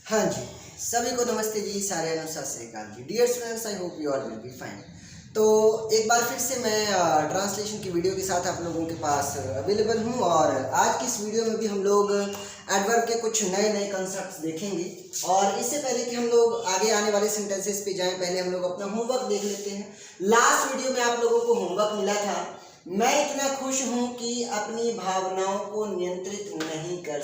हाँ जी, सभी को नमस्ते जी, सारे Sat Sri Akal ji. Dear students, I hope you all will be fine. तो एक बार फिर से मैं ट्रांसलेशन की वीडियो के साथ आप लोगों के पास अवेलेबल हूँ और आज की इस वीडियो में भी हम लोग एडवर्ब के कुछ नए नए कंसेप्ट्स देखेंगे। और इससे पहले कि हम लोग आगे आने वाले सेंटेंसेस पे जाएं, पहले हम लोग अपना होमवर्क देख लेते हैं। लास्ट वीडियो में आप लोगों को होमवर्क मिला था, मैं इतना खुश हूँ कि अपनी भावनाओं को नियंत्रित नहीं कर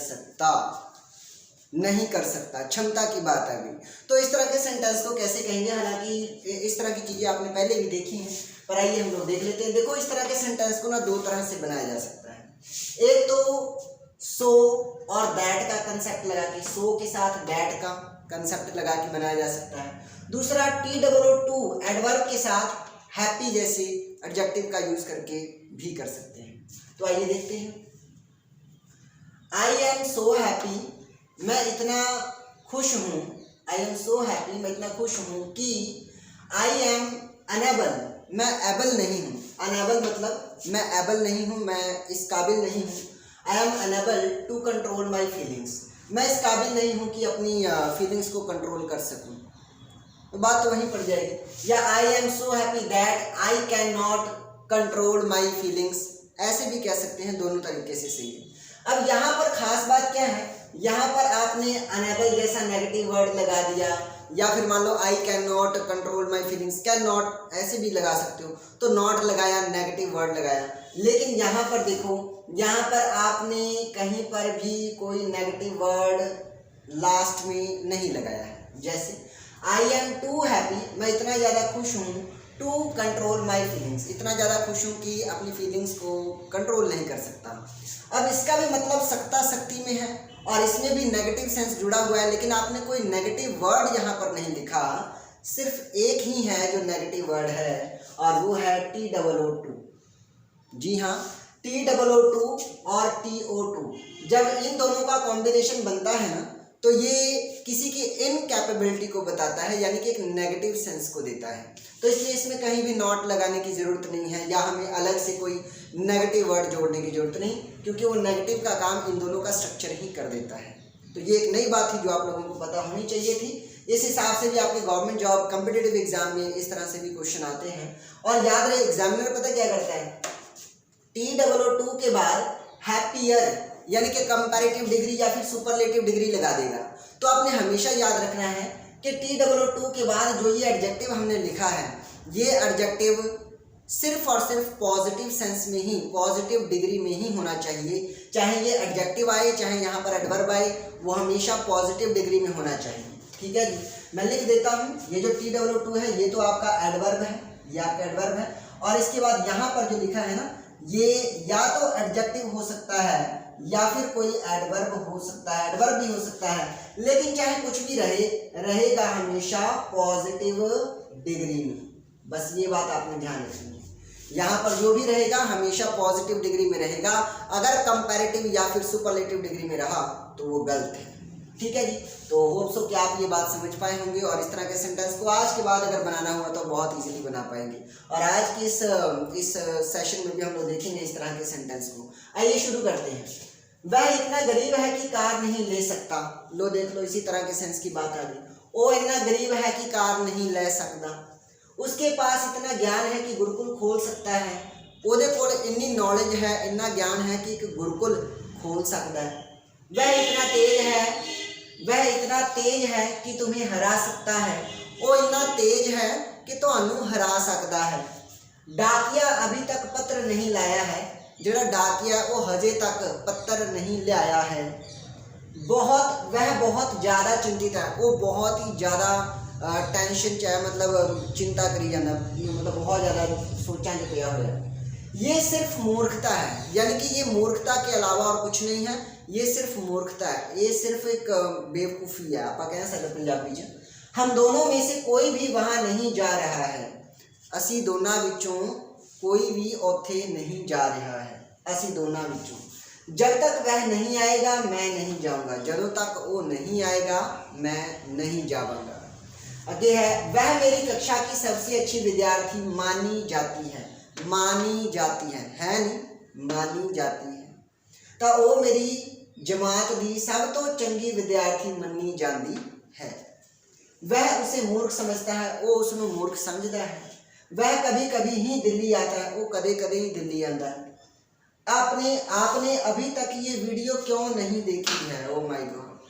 सकता, क्षमता की बात आ गई। तो इस तरह के सेंटेंस को कैसे कहेंगे, हालांकि इस तरह की चीज़ें आपने पहले भी देखी हैं, पर आइए हम लोग देख लेते हैं। देखो, इस तरह के सेंटेंस को ना दो तरह से बनाया जा सकता है। एक तो सो और दैट का कंसेप्ट लगा के, सो के साथ दैट का कंसेप्ट लगा के बनाया जा सकता है। दूसरा TOO एडवर्ब के साथ हैप्पी जैसे एडजेक्टिव का यूज करके भी कर सकते हैं। तो आइए देखते हैं। आई एम सो हैप्पी, मैं इतना खुश हूँ। आई एम सो हैप्पी, मैं इतना खुश हूँ कि आई एम अनेबल, मैं एबल नहीं हूँ। अनेबल मतलब मैं एबल नहीं हूँ, मैं इस काबिल नहीं हूँ। I am unable to control my feelings, मैं इस काबिल नहीं हूँ कि अपनी फीलिंग्स को कंट्रोल कर सकूँ। तो बात तो वहीं पड़ जाएगी। या I am so happy that I can not control my feelings, ऐसे भी कह सकते हैं, दोनों तरीके से सही है। अब यहाँ पर खास बात क्या है, यहाँ पर आपने अनेबल जैसा नेगेटिव वर्ड लगा दिया, या फिर मान लो I can not control my feelings, can not ऐसे भी लगा सकते हो। तो नॉट लगाया, नेगेटिव वर्ड लगाया। लेकिन यहाँ पर देखो, यहाँ पर आपने कहीं पर भी कोई नेगेटिव वर्ड लास्ट में नहीं लगाया है। जैसे आई एम टू हैप्पी, मैं इतना ज़्यादा खुश हूँ, टू कंट्रोल माई फीलिंग्स, इतना ज़्यादा खुश हूँ कि अपनी फीलिंग्स को कंट्रोल नहीं कर सकता। अब इसका भी मतलब सकता शक्ति में है और इसमें भी नेगेटिव सेंस जुड़ा हुआ है, लेकिन आपने कोई नेगेटिव वर्ड यहाँ पर नहीं लिखा। सिर्फ एक ही है जो नेगेटिव वर्ड है और वो है TOO। जी हाँ, TOO और TO2। जब इन दोनों का कॉम्बिनेशन बनता है ना, तो ये किसी की इनकैपेबिलिटी को बताता है, यानी कि एक नेगेटिव सेंस को देता है। तो इसलिए इसमें कहीं भी नॉट लगाने की ज़रूरत नहीं है, या हमें अलग से कोई नेगेटिव वर्ड जोड़ने की ज़रूरत नहीं, क्योंकि वो नेगेटिव का काम इन दोनों का स्ट्रक्चर ही कर देता है। तो ये एक नई बात थी जो आप लोगों को पता होनी चाहिए थी। इस हिसाब से भी आपके गवर्नमेंट जॉब कॉम्पिटिटिव एग्जाम में इस तरह से भी क्वेश्चन आते हैं। और याद रहे, एग्जामिनर पता क्या करता है, TOO के बाद हैप्पियर यानी कि कंपैरेटिव डिग्री या फिर सुपरलेटिव डिग्री लगा देगा। तो आपने हमेशा याद रखना है कि TOO के बाद जो ये एडजेक्टिव हमने लिखा है, ये एडजेक्टिव सिर्फ और सिर्फ पॉजिटिव सेंस में ही, पॉजिटिव डिग्री में ही होना चाहिए। चाहे ये एडजेक्टिव आए, चाहे यहाँ पर एडवर्ब आए, वो हमेशा पॉजिटिव डिग्री में होना चाहिए। ठीक है जी, मैं लिख देता हूँ। ये जो TOO है ये तो आपका एडवर्ब है, ये आपका एडवर्ब है। और इसके बाद यहाँ पर जो लिखा है ना, ये या तो एडजेक्टिव हो सकता है या फिर कोई एडवर्ब हो सकता है, एडवर्ब भी हो सकता है, लेकिन चाहे कुछ भी रहेगा हमेशा पॉजिटिव डिग्री में। बस ये बात आपने ध्यान रखनी है, यहाँ पर जो भी रहेगा हमेशा पॉजिटिव डिग्री में रहेगा। अगर कंपैरेटिव या फिर सुपरलेटिव डिग्री में रहा तो वो गलत है। ठीक है जी, तो होप सो कि आप ये बात समझ पाए होंगे और इस तरह के सेंटेंस को आज के बाद अगर बनाना हुआ तो बहुत इजीली बना पाएंगे। और आज की इस सेशन में भी हम लोग देखेंगे इस तरह के सेंटेंस को। आइए शुरू करते हैं। वह इतना गरीब है कि कार नहीं ले सकता। लो देख लो, इसी तरह के सेंस की बात आ गई। वो इतना गरीब है कि कार नहीं ले सकता। उसके पास इतना ज्ञान है कि गुरुकुल खोल सकता है। ओदे कोल इतनी नॉलेज है, इतना ज्ञान है कि एक गुरुकुल खोल सकता है। वह इतना तेज है कि तुम्हें हरा सकता है। वो इतना तेज है कि तुहानू हरा सकता है। डाकिया अभी तक पत्र नहीं लाया है। ਜਿਹੜਾ डाकिया वो हजे तक पत्र नहीं लाया है। वह बहुत ज़्यादा चिंतित है। वो बहुत ही ज़्यादा टेंशन चाहे मतलब चिंता करी जाना, मतलब बहुत ज़्यादा सोचा जो पिया हुआ है। ये सिर्फ मूर्खता है, यानी कि ये मूर्खता के अलावा और कुछ नहीं है। ये सिर्फ मूर्खता है, ये सिर्फ एक बेवकूफ़ी है। आप कह सकते पंजाबी च हम दोनों में से कोई भी वहाँ नहीं जा रहा है। असी दोनों विचों कोई भी उत्थे नहीं जा रहा है। असी दोनों विचों, जब तक वह नहीं आएगा मैं नहीं जाऊँगा। जदों तक वो नहीं आएगा मैं नहीं जाऊँगा। आगे है, वह मेरी कक्षा की सबसे अच्छी विद्यार्थी मानी जाती है। मानी जाती है नहीं, मानी जाती है। तो वो मेरी जमात दी सब तो चंगी विद्यार्थी मन्नी जाती है। वह उसे मूर्ख समझता है, वो उसमें मूर्ख समझता है। वह कभी कभी ही दिल्ली आता है, वो कदे कदे ही दिल्ली आता है। आपने अभी तक ये वीडियो क्यों नहीं देखी है? ओ माय गॉड,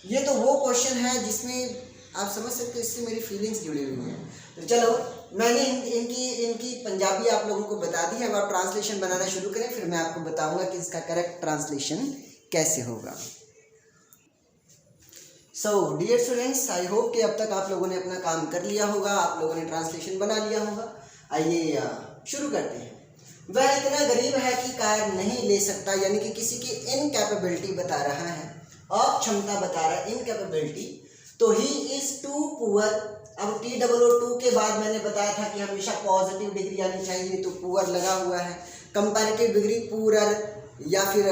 ये तो वो क्वेश्चन है जिसमें आप समझ सकते हो इससे मेरी फीलिंग्स जुड़ी हुई हैं। तो चलो, मैंने इनकी पंजाबी आप लोगों को बता दी है। अब आप ट्रांसलेशन बनाना शुरू करें, फिर मैं आपको बताऊंगा कि इसका करेक्ट ट्रांसलेशन कैसे होगा। So dear students, I hope कि अब तक आप लोगों ने अपना काम कर लिया होगा, आप लोगों ने ट्रांसलेशन बना लिया होगा। आइए शुरू करते हैं। वह इतना गरीब है कि कार नहीं ले सकता, यानी कि किसी की इनकैपेबिलिटी बता रहा है, अक्षमता बता रहा है, इनकैपेबिलिटी। तो ही इज टू पुअर। अब TOO के बाद मैंने बताया था कि हमेशा पॉजिटिव डिग्री आनी चाहिए, तो पुअर लगा हुआ है। कंपैरेटिव डिग्री पुअर या फिर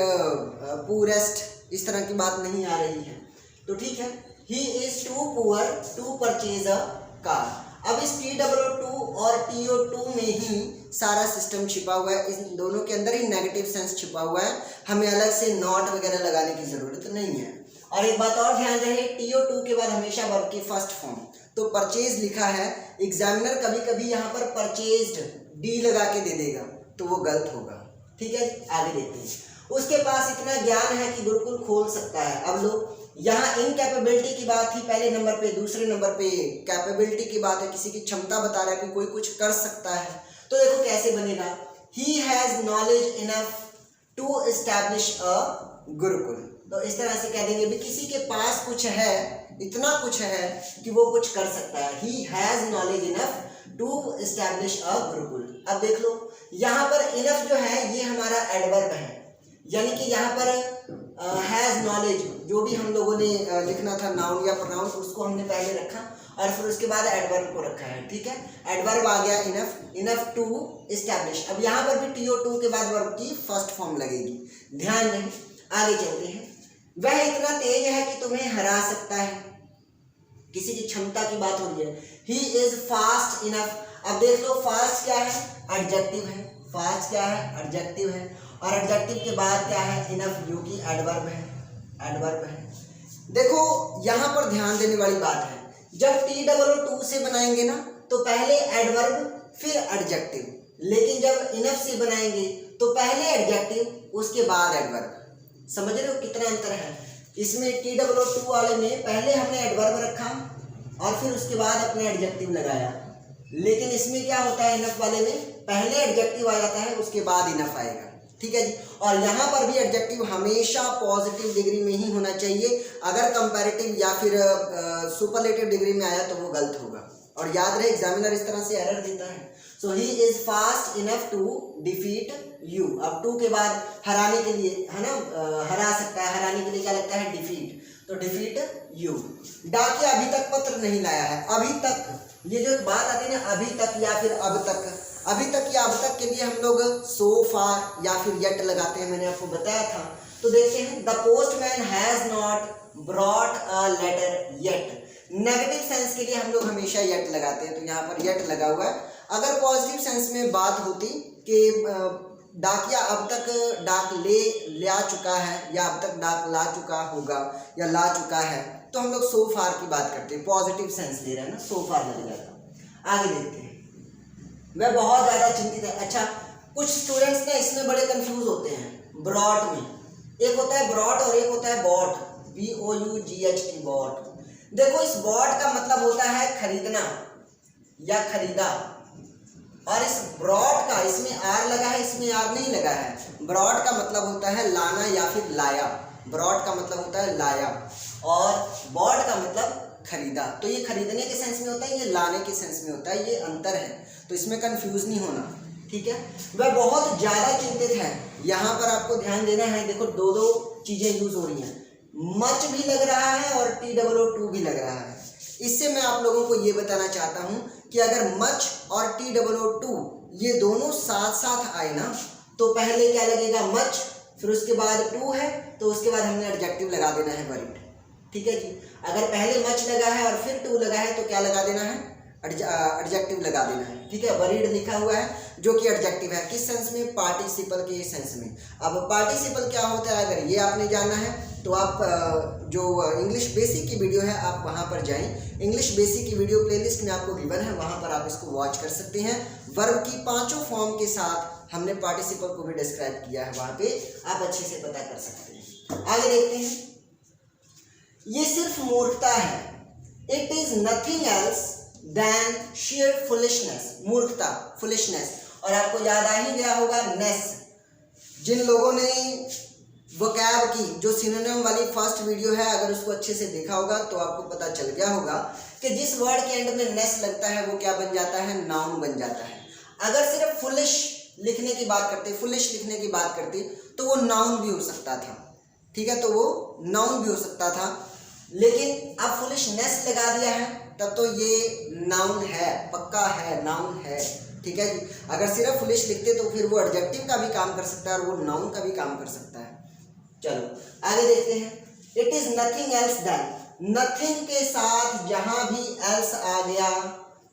पुअरेस्ट, इस तरह की बात नहीं आ रही है, तो ठीक है। He is too poor to purchase a car. अब इस TOO और TO2 में ही सारा सिस्टम छिपा हुआ है, इन दोनों के अंदर ही नेगेटिव सेंस छिपा हुआ है। हमें अलग से नॉट वगैरह लगाने की ज़रूरत नहीं है। और एक बात और ध्यान रहे, TO2 के बाद हमेशा वर्ब की फर्स्ट फॉर्म। तो परचेज लिखा है, एग्जामिनर कभी कभी यहाँ पर परचेज्ड डी लगा के दे देगा, तो वो गलत होगा। ठीक है, आगे देखते हैं। उसके पास इतना ज्ञान है कि गुरुकुल खोल सकता है। अब लोग यहाँ इनकैपेबिलिटी की बात थी पहले नंबर पे, दूसरे नंबर पे कैपेबिलिटी की बात है, किसी की क्षमता बता रहा है कि कोई कुछ कर सकता है। तो देखो कैसे बनेगा, he has knowledge enough to establish a gurukul. तो इस तरह से कह देंगे भी किसी के पास कुछ है, इतना कुछ है कि वो कुछ कर सकता है। He has knowledge enough to establish a gurukul. अब देख लो, यहाँ पर इनफ जो है ये हमारा एडवर्ब है, यानी कि यहाँ पर हैज़ नॉलेज जो भी हम लोगों ने लिखना था नाउन या प्रोनाउन, उसको हमने पहले रखा और फिर उसके बाद एडवर्ब को रखा है। ठीक है, एडवर्ब आ गया इनफ, इनफ टू एस्टैब्लिश। अब यहाँ पर भी TO2 के बाद वर्ब की फर्स्ट फॉर्म लगेगी, ध्यान रहे। आगे चलते हैं। वह इतना तेज है कि तुम्हें हरा सकता है, किसी की क्षमता की बात हो रही है। He is fast enough. अब देख लो, फास्ट क्या है? एडजेक्टिव है। फास्ट क्या है? एडजेक्टिव है। और एडजेक्टिव के बाद क्या है? इनफ, जो कि एडवर्ब है। एडवर्ब है। देखो यहाँ पर ध्यान देने वाली बात है, जब TOO से बनाएंगे ना तो पहले एडवर्ब फिर एडजेक्टिव, लेकिन जब इनफ से बनाएंगे तो पहले एडजेक्टिव उसके बाद एडवर्ब। समझ रहे हो कितना अंतर है? इसमें TOO वाले में पहले हमने एडवर्ब रखा और फिर उसके बाद अपने एडजेक्टिव लगाया, लेकिन इसमें क्या होता है, इनफ वाले में पहले एडजेक्टिव आ जाता है उसके बाद इनफ आएगा। ठीक है जी। और यहाँ पर भी एडजेक्टिव हमेशा पॉजिटिव डिग्री में ही होना चाहिए, अगर कंपैरेटिव या फिर सुपरलेटिव डिग्री में आया तो वो गलत होगा। और याद रहे, एग्जामिनर इस तरह से एरर देता है। So he is fast enough to defeat you. अब टू के बाद हराने के लिए है ना, हरा सकता है, हराने के लिए क्या लगता है? डिफीट। तो डिफीट यू। डाकिया अभी तक पत्र नहीं लाया है। अभी तक, ये जो बात आती है ना, अभी तक या फिर अब तक, अभी तक या अब तक के लिए हम लोग सो फार या फिर येट लगाते हैं, मैंने आपको बताया था। तो देखते हैं, the postman has not brought a letter yet. Negative sense के लिए हम लोग हमेशा येट लगाते हैं, तो यहाँ पर येट लगा हुआ है। अगर पॉजिटिव सेंस में बात होती कि डाकिया अब तक डाक ले आ चुका है या अब तक डाक ला चुका होगा या ला चुका है, तो हम लोग सो फार की बात करते हैं, पॉजिटिव सेंस ले रहे हैं ना, सो फार लग जाता। आगे देखते हैं। वह बहुत ज़्यादा चिंतित है। अच्छा, कुछ स्टूडेंट्स ना इसमें बड़े कंफ्यूज होते हैं ब्रॉट में। एक होता है ब्रॉट और एक होता है बॉट, BOUGHT, बॉट। देखो, इस बॉट का मतलब होता है खरीदना या खरीदा, और इस ब्रॉड का, इसमें आर लगा है, इसमें आर नहीं लगा है। ब्रॉड का मतलब होता है लाना या फिर लाया। ब्रॉड का मतलब होता है लाया और बॉड का मतलब खरीदा। तो ये खरीदने के सेंस में होता है, ये लाने के सेंस में होता है, ये अंतर है, तो इसमें कंफ्यूज नहीं होना। ठीक है, वह बहुत ज़्यादा चिंतित है। यहाँ पर आपको ध्यान देना है, देखो दो चीज़ें यूज हो रही हैं, मच भी लग रहा है और TOO भी लग रहा है। इससे मैं आप लोगों को ये बताना चाहता हूँ कि अगर मच और TOO ये दोनों साथ साथ आए ना, तो पहले क्या लगेगा? मच, फिर उसके बाद टू है तो उसके बाद हमने एडजेक्टिव लगा देना है वरीड। ठीक है जी। अगर पहले मच लगा है और फिर टू लगा है तो क्या लगा देना है? एडजेक्टिव लगा देना है, ठीक है। वरीड लिखा हुआ है जो कि एडजेक्टिव है, किस सेंस में, पार्टिसिपल के सेंस में। अब पार्टिसिपल क्या होता है अगर ये आपने जानना है तो आप जो इंग्लिश बेसिक की वीडियो है आप वहाँ पर जाएं। इंग्लिश बेसिक की वीडियो प्लेलिस्ट में आपको गिवन है, वहाँ पर आप इसको वॉच कर सकते हैं। वर्ब की 5 फॉर्म के साथ हमने पार्टिसिपल को भी डिस्क्राइब किया है, वहाँ पे आप अच्छे से पता कर सकते हैं। आगे देखते हैं, ये सिर्फ मूर्खता है, it is nothing else than sheer foolishness, मूर्खता, फुलिशनेस। और आपको याद आ ही गया होगा नेस। जिन लोगों ने वोकैब की जो सिनोनिम वाली फर्स्ट वीडियो है अगर उसको अच्छे से देखा होगा तो आपको पता चल गया होगा कि जिस वर्ड के एंड में नेस लगता है वो क्या बन जाता है, नाउन बन जाता है। अगर सिर्फ फुलिश लिखने की बात करते, फुलिश लिखने की बात करते तो वो नाउन भी हो सकता था, ठीक है, तो वो नाउन भी हो सकता था। लेकिन अब फुलिशनेस लगा दिया है तब तो ये नाउन है, पक्का है, नाउन है, ठीक है जी। अगर सिर्फ फुलिश लिखते तो फिर वो एडजेक्टिव का भी काम कर सकता है और वो नाउन का भी काम कर सकता है। चलो आगे देखते हैं, it is nothing else than, nothing के साथ जहां भी एल्स आ गया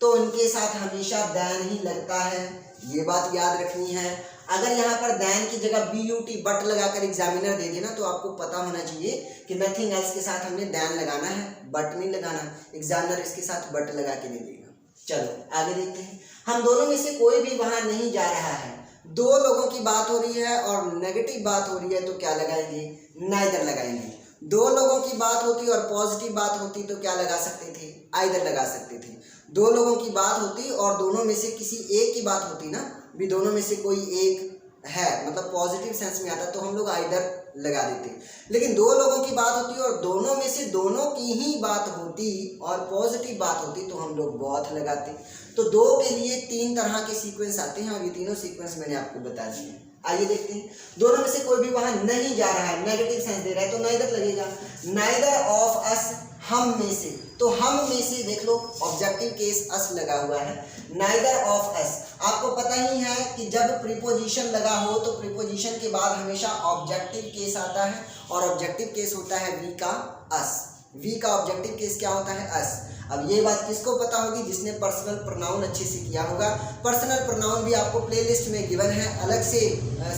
तो उनके साथ हमेशा देन ही लगता है, ये बात याद रखनी है। अगर यहाँ पर देन की जगह BUT बट लगाकर एग्जामिनर दे देना तो आपको पता होना चाहिए कि नथिंग एल्स के साथ हमने देन लगाना है, बट नहीं लगाना। एग्जामिनर इसके साथ बट लगा के दे देगा। चलो आगे देखते हैं, हम दोनों में से कोई भी वहां नहीं जा रहा है। दो लोगों की बात हो रही है और नेगेटिव बात हो रही है तो क्या लगाएंगे, नाइदर लगाएंगे। दो लोगों की बात होती और पॉजिटिव बात होती तो क्या लगा सकते थे, आइदर लगा सकते थे। दो लोगों की बात होती और दोनों में से किसी एक की बात होती ना, भी दोनों में से कोई एक है मतलब पॉजिटिव सेंस में आता तो हम लोग आइदर लगा देते। लेकिन दो लोगों की बात होती और दोनों में से दोनों की ही बात होती और पॉजिटिव बात होती तो हम लोग बोथ लगाते। तो दो के लिए 3 तरह के सीक्वेंस आते हैं और ये तीनों सीक्वेंस मैंने आपको बता दिए। आइए देखते हैं, दोनों में से कोई भी वहां नहीं जा रहा है, नेगेटिव सेंस दे रहा है तो नाइदर लगेगा। नाइदर ऑफ अस, हम में से, तो हम में से देख लो ऑब्जेक्टिव केस अस लगा हुआ है, नाइदर ऑफ अस। आपको पता ही है कि जब प्रीपोजिशन लगा हो तो प्रीपोजिशन के बाद हमेशा ऑब्जेक्टिव केस आता है और ऑब्जेक्टिव केस होता है वी का अस। वी का ऑब्जेक्टिव केस क्या होता है, अस। अब ये बात किसको पता होगी, जिसने पर्सनल प्रोनाउन अच्छे से किया होगा। पर्सनल प्रोनाउन भी आपको प्लेलिस्ट में गिवन है, अलग से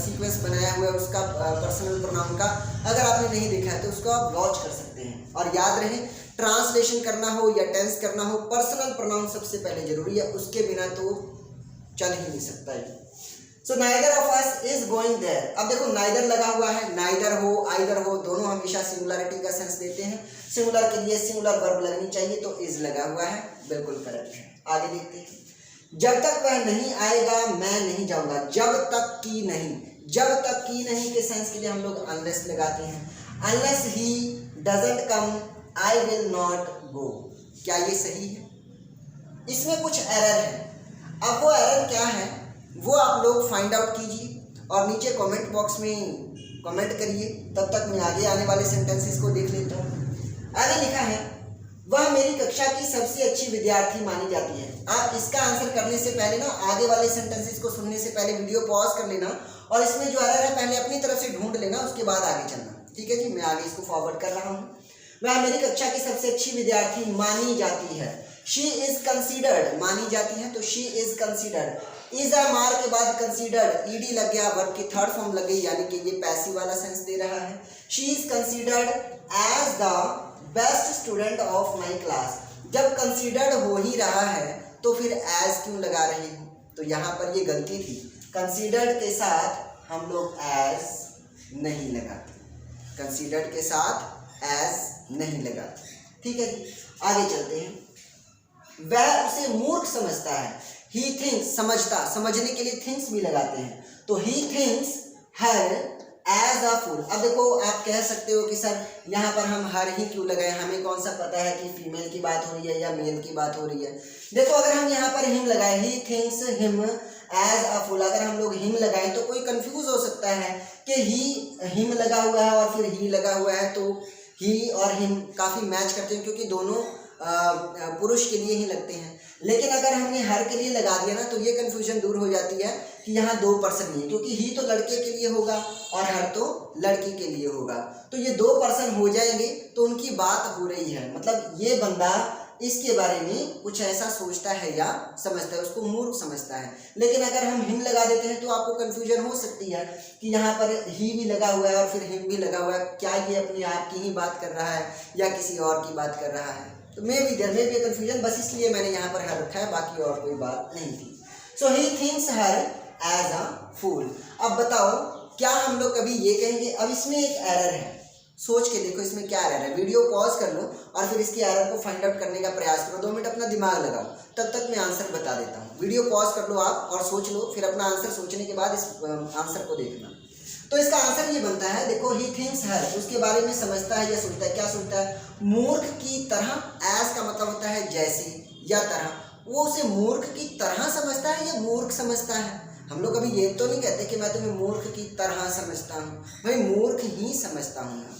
सीक्वेंस बनाया हुआ है उसका पर्सनल प्रोनाउन का। अगर आपने नहीं देखा है तो उसको आप वॉच कर सकते हैं। और याद रहे, ट्रांसलेशन करना हो या टेंस करना हो, पर्सनल प्रोनाउन सबसे पहले जरूरी है, उसके बिना तो चल ही नहीं सकता है। So neither of us is going there. अब देखो नाइदर लगा हुआ है, नाइदर हो आइदर हो दोनों हमेशा सिंगुलरिटी का सेंस देते हैं। सिंगुलर के लिए सिंगुलर वर्ब लगनी चाहिए तो इज लगा हुआ है, बिल्कुल करेक्ट है। आगे देखते हैं, जब तक वह नहीं आएगा मैं नहीं जाऊंगा। जब तक की नहीं, जब तक की नहीं के सेंस के लिए हम लोग अनलेस लगाते हैं। Unless he doesn't come I will not go. क्या ये सही है? इसमें कुछ एरर है। अब वो एरर क्या है वो आप लोग फाइंड आउट कीजिए और नीचे कमेंट बॉक्स में कमेंट करिए। तब तक मैं आगे आने वाले सेंटेंसेस को देख लेता हूँ। आगे लिखा है, वह मेरी कक्षा की सबसे अच्छी विद्यार्थी मानी जाती है। आप इसका आंसर करने से पहले ना आगे वाले सेंटेंसेस को सुनने से पहले वीडियो पॉज कर लेना और इसमें जो एरर है पहले अपनी तरफ से ढूंढ लेना, उसके बाद आगे चलना, ठीक है जी। मैं आगे इसको फॉरवर्ड कर रहा हूँ। वह मेरी कक्षा की सबसे अच्छी विद्यार्थी मानी जाती है। शी इज कंसीडर्ड, मानी जाती है तो शी इज कंसीडर्ड। इज आ मार के बाद कंसीडर्ड, ईडी लग गया, वर्ब की थर्ड फॉर्म लग गई, यानी कि ये पैसिव वाला सेंस दे रहा है। She is considered as the best student of my class. जब कंसीडर्ड हो ही रहा है तो फिर एज क्यों लगा रही हूँ, तो यहाँ पर ये गलती थी। कंसीडर्ड के साथ हम लोग एज नहीं लगाते, कंसीडर्ड के साथ एज नहीं लगाते, ठीक है जी। आगे चलते हैं, वह उसे मूर्ख समझता है। ही थिंक्स, समझता, समझने के लिए थिंक्स भी लगाते हैं तो ही thinks her as a fool. अब देखो आप कह सकते हो कि सर यहाँ पर हम हर ही क्यों लगाए, हमें कौन सा पता है कि फीमेल की बात हो रही है या मेल की बात हो रही है। देखो अगर हम यहाँ पर हिम लगाए, he thinks him as a fool, अगर हम लोग हिम लगाएं तो कोई कंफ्यूज हो सकता है कि ही हिम लगा हुआ है और फिर ही लगा हुआ है, तो ही और हिम काफ़ी मैच करते हैं क्योंकि दोनों पुरुष के लिए ही लगते हैं। लेकिन अगर हमने हर के लिए लगा दिया ना तो ये कंफ्यूजन दूर हो जाती है कि यहाँ 2 पर्सन ही है, क्योंकि ही तो लड़के के लिए होगा और हर तो लड़की के लिए होगा, तो ये 2 पर्सन हो जाएंगे तो उनकी बात हो रही है, मतलब ये बंदा इसके बारे में कुछ ऐसा सोचता है या समझता है, उसको मूर्ख समझता है। लेकिन अगर हम हिम लगा देते हैं तो आपको कंफ्यूजन हो सकती है कि यहाँ पर ही भी लगा हुआ है और फिर हिम भी लगा हुआ है, क्या ये अपने आप की ही बात कर रहा है या किसी और की बात कर रहा है। तो maybe there maybe confusion, बस इसलिए मैंने यहाँ पर हर रखा है, बाकी और कोई बात नहीं थी। So he thinks her as a fool. अब बताओ क्या हम लोग कभी ये कहेंगे, अब इसमें एक एरर है, सोच के देखो इसमें क्या एरर है। वीडियो पॉज कर लो और फिर इसकी एरर को फाइंड आउट करने का प्रयास करो। 2 मिनट अपना दिमाग लगाओ, तब तक मैं आंसर बता देता हूँ। वीडियो पॉज कर लो आप और सोच लो, फिर अपना आंसर सोचने के बाद इस आंसर को देखना। तो इसका आंसर ये बनता है, देखो ही थिंक्स हर, उसके बारे में समझता है या सोचता है। क्या सोचता है? मूर्ख की तरह। एज का मतलब होता है जैसे या तरह, वो उसे मूर्ख की तरह समझता है या मूर्ख समझता है। हम लोग कभी ये तो नहीं कहते कि मैं तुम्हें मूर्ख की तरह समझता हूँ, भाई मूर्ख ही समझता हूँ ना।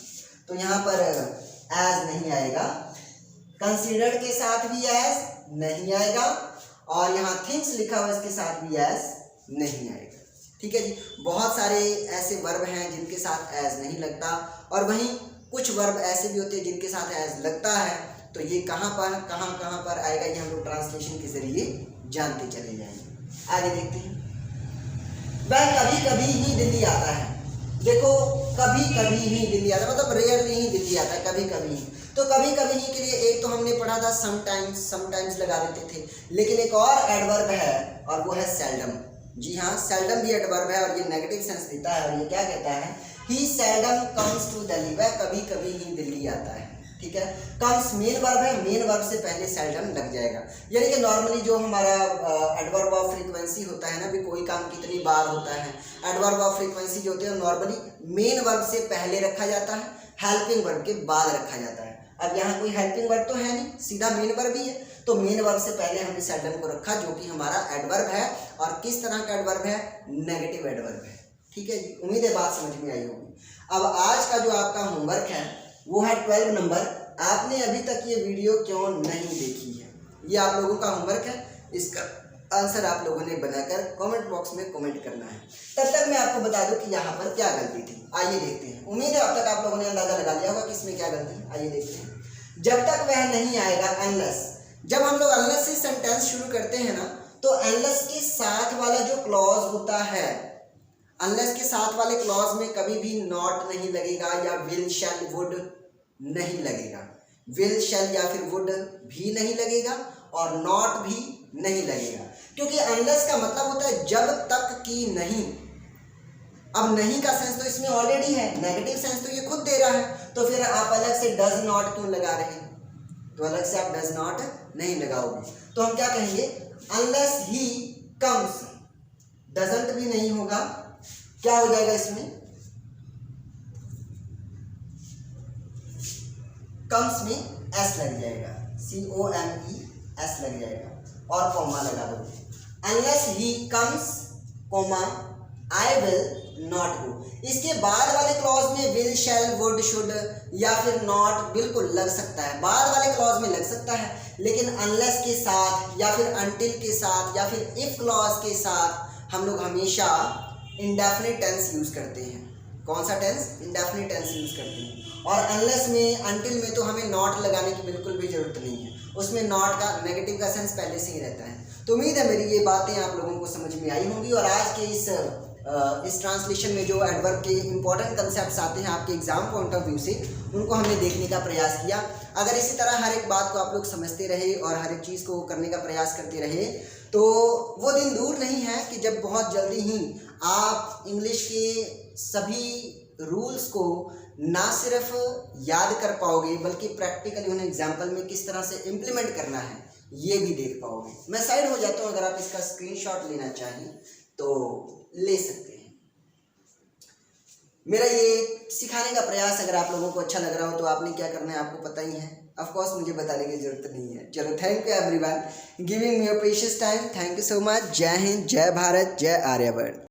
तो यहाँ पर एज नहीं आएगा, कंसीडर्ड के साथ भी एज नहीं आएगा और यहाँ थिंक्स लिखा हुआ इसके साथ भी एज नहीं आएगा। ठीक है जी। बहुत सारे ऐसे वर्ब हैं जिनके साथ एज नहीं लगता और वहीं कुछ वर्ब ऐसे भी होते हैं जिनके साथ एज लगता है। तो ये कहाँ पर आएगा, ये हम लोग ट्रांसलेशन के जरिए जानते चले जाएंगे। आगे देखते हैं। वह कभी कभी ही दिल्ली आता है। देखो कभी कभी ही दिल्ली आता है, मतलब रेयरली ही दिल्ली आता है, कभी कभी ही। तो कभी कभी ही के लिए एक तो हमने पढ़ा था समटाइम्स लगा देते थे, लेकिन एक और एडवर्ब है और वो है सेल्डम। जी हाँ, सेल्डम भी एडवर्ब है और ये नेगेटिव सेंस देता है और ये क्या कहता है, ही सेल्डम कम्स टू दिल्ली, वह कभी कभी ही दिल्ली आता है। ठीक है, कम्स मेन वर्ब है, मेन वर्ब से पहले सेल्डम लग जाएगा। यानी कि नॉर्मली जो हमारा एडवर्ब ऑफ फ्रीक्वेंसी होता है ना, भी कोई काम कितनी बार होता है, एडवर्ब ऑफ फ्रीक्वेंसी जो होते हैं नॉर्मली मेन वर्ब से पहले रखा जाता है, हेल्पिंग वर्ब के बाद रखा जाता है। अब यहाँ कोई हेल्पिंग वर्ब तो है नहीं, सीधा मेन वर्ब ही है, तो मेन वर्ब से पहले हमने सेल्डम को रखा जो कि हमारा एडवर्ब है। और किस तरह का एडवर्ब है? नेगेटिव एडवर्ब है। ठीक है जी, उम्मीद है बात समझ में आई होगी। अब आज का जो आपका होमवर्क है वो है 12 नंबर। आपने अभी तक ये वीडियो क्यों नहीं देखी है, ये आप लोगों का होमवर्क है। इसका आंसर आप लोगों ने बनाकर कमेंट बॉक्स में कमेंट करना है। तब तक मैं आपको बता दूं कि यहाँ पर क्या गलती थी। आइए देखते हैं। उम्मीद है अब तक आप लोगों ने अंदाजा लगा लिया होगा कि इसमें क्या गलती है। आइए देखते हैं। जब तक वह नहीं आएगा, अनलेस, जब हम लोग अनलेस से सेंटेंस शुरू करते हैं ना, तो अनलेस के साथ वाला जो क्लॉज होता है, अनलेस के साथ वाले क्लॉज में कभी भी नॉट नहीं लगेगा या विल शैल वुड नहीं लगेगा। विल शैल या फिर वुड भी नहीं लगेगा और नॉट भी नहीं लगेगा, क्योंकि अनलेस का मतलब होता है जब तक कि नहीं। अब नहीं का सेंस तो इसमें ऑलरेडी है, नेगेटिव सेंस तो ये खुद दे रहा है, तो फिर आप अलग से डज नॉट क्यों लगा रहे हैं? तो अलग से आप डज नॉट नहीं लगाओगे। तो हम क्या कहेंगे, अनलेस ही कम्स, डजंट भी नहीं होगा, क्या हो जाएगा इसमें, कम्स में एस लग जाएगा, COME लग जाएगा और कॉमा लगा दोगे। Unless he comes comma I will not go. इसके बाद वाले क्लॉज में विल शैल वुड शुड या फिर नॉट बिल्कुल लग सकता है, बाद वाले क्लॉज में लग सकता है, लेकिन अनलेस के साथ या फिर अनटिल के साथ या फिर इफ क्लॉज के साथ हम लोग हमेशा इंडेफिनिट टेंस यूज करते हैं। कौन सा टेंस? इंडेफिनिट टेंस यूज करते हैं। और अनलेस में, अनटिल में तो हमें नॉट लगाने की बिल्कुल भी जरूरत नहीं है, उसमें नॉट का नेगेटिव का सेंस पहले से ही रहता है। तो उम्मीद है मेरी ये बातें आप लोगों को समझ में आई होंगी और आज के इस ट्रांसलेशन में जो एडवर्ब के इंपॉर्टेंट कंसेप्ट्स आते हैं आपके एग्जाम पॉइंट ऑफ व्यू से, उनको हमने देखने का प्रयास किया। अगर इसी तरह हर एक बात को आप लोग समझते रहे और हर एक चीज़ को करने का प्रयास करते रहे तो वो दिन दूर नहीं है कि जब बहुत जल्दी ही आप इंग्लिश के सभी रूल्स को ना सिर्फ याद कर पाओगे बल्कि प्रैक्टिकली उन्हें एग्जाम्पल में किस तरह से इम्प्लीमेंट करना है ये भी देख पाओगे। मैं साइड हो जाता हूँ, अगर आप इसका स्क्रीनशॉट लेना चाहें तो ले सकते हैं। मेरा ये सिखाने का प्रयास अगर आप लोगों को अच्छा लग रहा हो तो आपने क्या करना है आपको पता ही है, ऑफ कोर्स मुझे बताने की जरूरत नहीं है। चलो, thank you everyone giving me your precious time. Thank you so much. जय हिंद, जय भारत, जय आर्यवर्त।